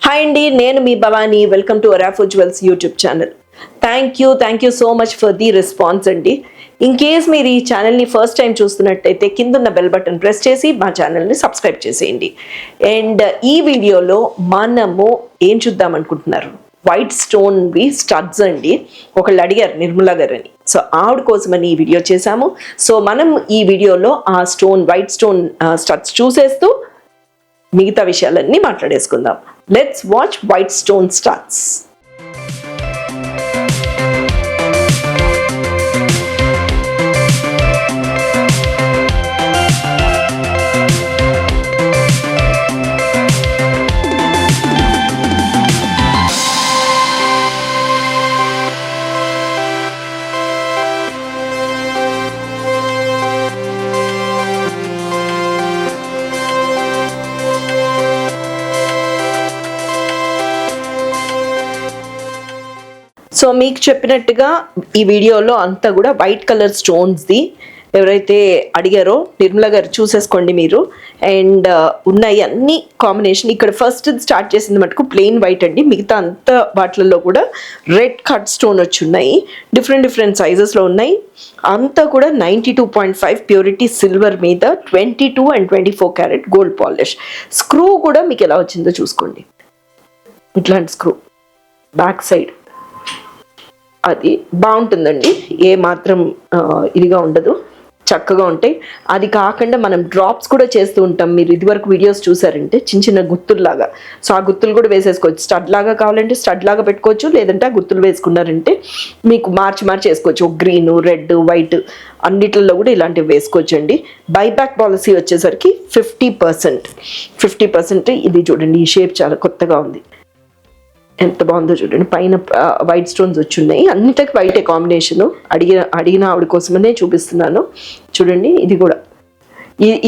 Hi అండి, నేను మీ Bhavani. Welcome to Arafo jewels YouTube channel. Thank you so much for the response అండి. In case మీరు ఈ ఛానల్ని ఫస్ట్ టైం చూస్తున్నట్టయితే కిందున్న బెల్ బటన్ ప్రెస్ చేసి మా ఛానల్ని సబ్స్క్రైబ్ చేసేయండి. అండ్ ఈ వీడియోలో మనము ఏం చూద్దాం అనుకుంటున్నారు? వైట్ స్టోన్వి స్టడ్స్ అండి. ఒకళ్ళు అడిగారు, నిర్మలా గారు అని. సో ఆవిడ కోసమని ఈ వీడియో చేశాము. సో మనం ఈ వీడియోలో ఆ వైట్ స్టోన్ స్టడ్స్ చూసేస్తూ మిగతా విషయాలన్నీ మాట్లాడేసుకుందాం. Let's watch white stone studs. So మీకు చెప్పినట్టుగా ఈ వీడియోలో అంతా కూడా వైట్ కలర్ స్టోన్స్ది ఎవరైతే అడిగారో నిర్మలా గారు చూసేసుకోండి మీరు. అండ్ ఉన్నాయి అన్ని కాంబినేషన్. ఇక్కడ ఫస్ట్ స్టార్ట్ చేసింది మటుకు ప్లెయిన్ వైట్ అండి. మిగతా అంతా వాటిల్లో కూడా రెడ్ కట్ స్టోన్ వచ్చి ఉన్నాయి. డిఫరెంట్ సైజెస్లో ఉన్నాయి. అంతా కూడా 92.5 ప్యూరిటీ సిల్వర్ మీద 22 and 24 carat gold polish. Screw కూడా మీకు ఎలా వచ్చిందో చూసుకోండి. ఇట్లాంటి స్క్రూ బ్యాక్ సైడ్ అది బాగుంటుందండి. ఏ మాత్రం ఇదిగా ఉండదు, చక్కగా ఉంటాయి. అది కాకుండా మనం డ్రాప్స్ కూడా చేస్తూ ఉంటాం. మీరు ఇదివరకు వీడియోస్ చూసారంటే చిన్న గుత్తుల్లాగా. సో ఆ గుత్తులు కూడా వేసేసుకోవచ్చు. స్టడ్ లాగా కావాలంటే స్టడ్ లాగా పెట్టుకోవచ్చు, లేదంటే ఆ గుత్తులు వేసుకున్నారంటే మీకు మార్చి వేసుకోవచ్చు. గ్రీన్, రెడ్, వైట్ అన్నిటిలో కూడా ఇలాంటివి వేసుకోవచ్చు అండి. బైబ్యాక్ పాలసీ వచ్చేసరికి 50%. ఇది చూడండి, ఈ షేప్ చాలా కొత్తగా ఉంది. ఎంత బాగుందో చూడండి. పైన వైట్ స్టోన్స్ వచ్చి ఉన్నాయి. అన్నిటికీ వైటే కాంబినేషను. అడిగిన ఆవిడ కోసమనే చూపిస్తున్నాను. చూడండి, ఇది కూడా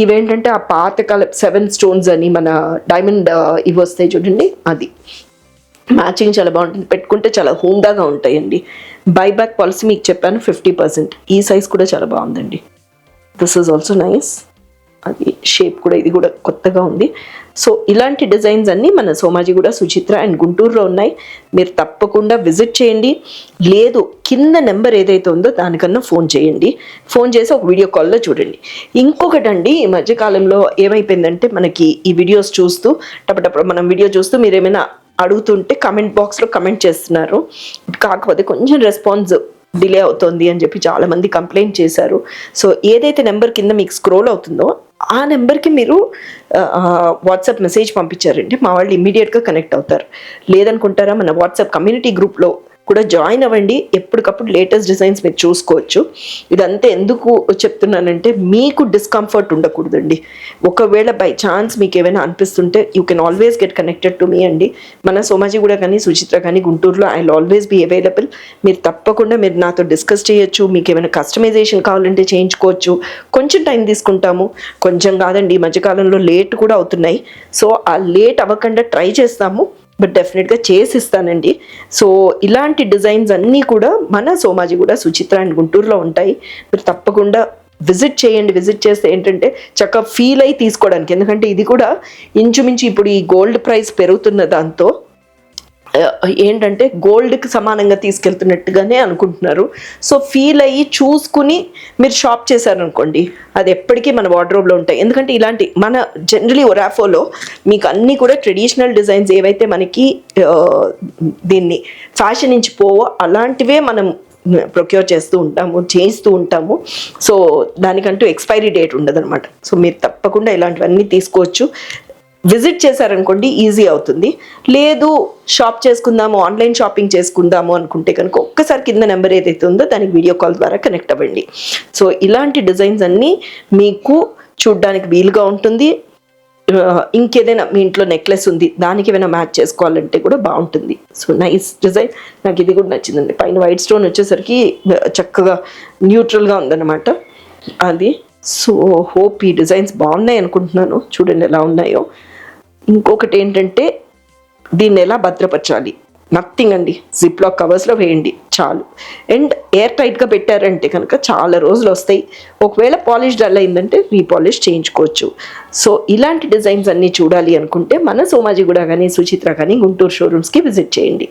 ఇవేంటంటే ఆ పాతకాల 7 స్టోన్స్ అని మన డైమండ్ ఇవి వస్తాయి చూడండి. అది మ్యాచింగ్ చాలా బాగుంటుంది. పెట్టుకుంటే చాలా హుందాగా ఉంటాయండి. బైబ్యాక్ పాలసీ మీకు చెప్పాను 50%. ఈ సైజ్ కూడా చాలా బాగుందండి. This is also nice. అది షేప్ కూడా, ఇది కూడా కొత్తగా ఉంది. సో ఇలాంటి డిజైన్స్ అన్నీ మన సోమాజిగూడ, సుచిత్ర అండ్ గుంటూరులో ఉన్నాయి. మీరు తప్పకుండా విజిట్ చేయండి. లేదు, కింద నెంబర్ ఏదైతే ఉందో దానికన్నా ఫోన్ చేయండి. ఫోన్ చేసి ఒక వీడియో కాల్లో చూడండి. ఇంకొకటండి, ఈ మధ్యకాలంలో ఏమైపోయిందంటే మనకి ఈ వీడియోస్ చూస్తూ టపటప్పుడు మనం వీడియో చూస్తూ మీరు ఏమైనా అడుగుతుంటే కమెంట్ బాక్స్లో కమెంట్ చేస్తున్నారు. కాకపోతే కొంచెం రెస్పాన్స్ డిలే అవుతుంది అని చెప్పి చాలామంది కంప్లైంట్ చేశారు. సో ఏదైతే నెంబర్ కింద మీకు స్క్రోల్ అవుతుందో ఆ నెంబర్కి మీరు వాట్సాప్ మెసేజ్ పంపించారంటే మా వాళ్ళు ఇమ్మీడియట్గా కనెక్ట్ అవుతారు. లేదనుకుంటారా, మన వాట్సాప్ కమ్యూనిటీ గ్రూప్లో కూడా జాయిన్ అవ్వండి. ఎప్పటికప్పుడు లేటెస్ట్ డిజైన్స్ మీరు చూసుకోవచ్చు. ఇదంతా ఎందుకు చెప్తున్నానంటే మీకు డిస్కంఫర్ట్ ఉండకూడదండి. ఒకవేళ బై ఛాన్స్ మీకు ఏమైనా అనిపిస్తుంటే you can always get connected to me అండి. మన సోమాజిగూడ కానీ సుచిత్ర కానీ గుంటూరులో I will always be available. మీరు తప్పకుండా మీరు నాతో డిస్కస్ చేయొచ్చు. మీకు ఏమైనా కస్టమైజేషన్ కావాలంటే చేయించుకోవచ్చు. కొంచెం టైం తీసుకుంటాము, కొంచెం కాదండి. ఈ మధ్యకాలంలో లేట్ కూడా అవుతున్నాయి. సో ఆ లేట్ అవ్వకుండా ట్రై చేస్తాము, బట్ డెఫినెట్గా చేసిస్తానండి. సో ఇలాంటి డిజైన్స్ అన్నీ కూడా మన సోమాజిగూడ, సుచిత్ర అండ్ గుంటూరులో ఉంటాయి. మీరు తప్పకుండా విజిట్ చేయండి. విజిట్ చేస్తే ఏంటంటే చక్కగా ఫీల్ అయ్యి తీసుకోవడానికి. ఎందుకంటే ఇది కూడా ఇంచుమించు ఇప్పుడు ఈ గోల్డ్ ప్రైస్ పెరుగుతున్న దాంతో ఏంటంటే గోల్డ్కి సమానంగా తీసుకెళ్తున్నట్టుగానే అనుకుంటున్నారు. సో ఫీల్ అయ్యి చూసుకుని మీరు షాప్ చేశారనుకోండి, అది ఎప్పటికీ మన వార్డ్రోబ్లో ఉంటాయి. ఎందుకంటే ఇలాంటి మన జనరలీ ఒరాఫోలో మీకు అన్నీ కూడా ట్రెడిషనల్ డిజైన్స్ ఏవైతే మనకి దీన్ని ఫ్యాషన్ నుంచి పోవో అలాంటివే మనం ప్రొక్యూర్ చేస్తూ ఉంటాము. సో దానికంటూ ఎక్స్పైరీ డేట్ ఉండదన్నమాట. సో మీరు తప్పకుండా ఇలాంటివన్నీ తీసుకోవచ్చు. విజిట్ చేశారనుకోండి ఈజీ అవుతుంది. లేదు షాప్ చేసుకుందాము, ఆన్లైన్ షాపింగ్ చేసుకుందాము అనుకుంటే కనుక ఒక్కసారి కింద నెంబర్ ఏదైతే ఉందో దానికి వీడియో కాల్ ద్వారా కనెక్ట్ అవ్వండి. సో ఇలాంటి డిజైన్స్ అన్నీ మీకు చూడ్డానికి వీలుగా ఉంటుంది. ఇంకేదైనా మీ ఇంట్లో నెక్లెస్ ఉంది, దానికి ఏమైనా మ్యాచ్ చేసుకోవాలంటే కూడా బాగుంటుంది. So nice design. నాకు ఇది కూడా నచ్చిందండి. పైన వైట్ స్టోన్ వచ్చేసరికి చక్కగా న్యూట్రల్గా ఉందన్నమాట అది. సో హోప్ ఈ డిజైన్స్ బాగున్నాయి అనుకుంటున్నాను. చూడండి ఎలా ఉన్నాయో. ఇంకొకటి ఏంటంటే దీన్ని ఎలా భద్రపరచాలి. నథింగ్ అండి, జిప్ లాక్ కవర్స్లో వేయండి చాలు. అండ్ ఎయిర్ టైట్గా పెట్టారంటే కనుక చాలా రోజులు వస్తాయి. ఒకవేళ పాలిష్ డల్ అయిందంటే రీపాలిష్ చేయించుకోవచ్చు. సో ఇలాంటి డిజైన్స్ అన్నీ చూడాలి అనుకుంటే మన సోమాజిగూడ కానీ సుచిత్ర కానీ గుంటూరు షోరూమ్స్కి విజిట్ చేయండి.